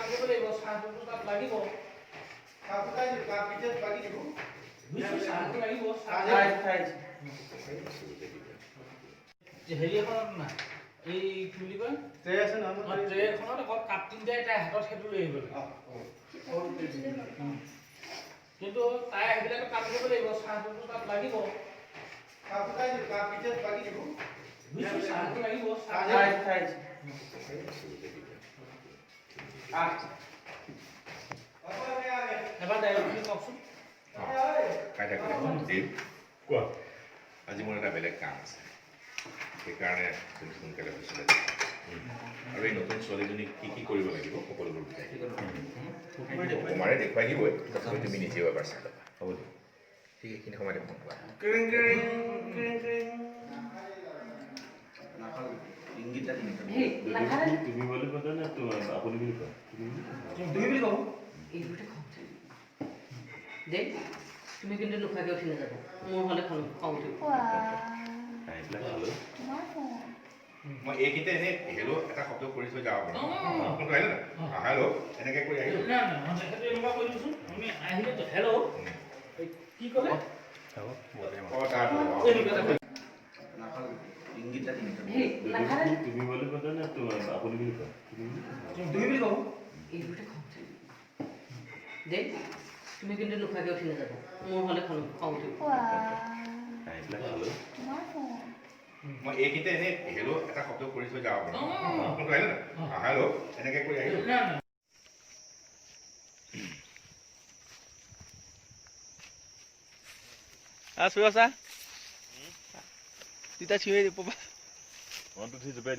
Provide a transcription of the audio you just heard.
কাম কৰিব লাগিব চাহটো তাত লাগিব চাহটো লাগিব হেৰি এখনত না এই কি বুলি কয় ট্ৰে আছে ন ট্ৰে এখনত অকল কাপ তিনিটা এটা হাতত সেইটো লৈ আহিব কিন্তু তাই সেইবিলাক কাম কৰিব লাগিব চাহটো তাত লাগিব চাহটো লাগিব এবাৰ ডাইৰেক্টলি কওকচোন কোৱা আজি মোৰ এটা বেলেগ কাম আছে সেইকাৰণে তুমি সোনকালে হৈছিলে আৰু এই নতুন ছোৱালীজনীক কি কি কৰিব লাগিব সকলোবোৰ বুজাই কুমাৰে দেখুৱাই দিবই তথাপি তুমি নিজেও এবাৰ চাই ল'বা হ'ব দিয়ক ঠিক এইখিনি সময়তে ফোন কৰা তুমি বলে কথা না তো আপনি বলে কথা তুমি বুলি কওঁ এইবোৰতে খং দেই তুমি কিন্তু নোখোৱাকৈ উঠি নাযাবা মোৰ হ'লে খং উঠিব মই এইকেইটা এনেই হেল্ল' এটা শব্দ কৰি থৈ যাব পাৰোঁ হেল্ল' এনেকৈ কৰি আহিলোঁ এনেকুৱা কৰি দিওঁচোন আমি আহিলে হেল্ল' কি ক'লে তুমি বলে কথা না তো আপনি বলে কথা তুমি বুলি কওঁ এইবোৰতে খং দেই তুমি কিন্তু নোখোৱাকৈ উঠি নাযাবা মোৰ হ'লে খং উঠিব মই এইকেইটা এনেই হেল্ল' এটা শব্দ কৰি থৈ যাব পাৰোঁ হেল্ল' এনেকৈ কৰি আহিলোঁ Suasa? Kita cuy di Want to see the bed,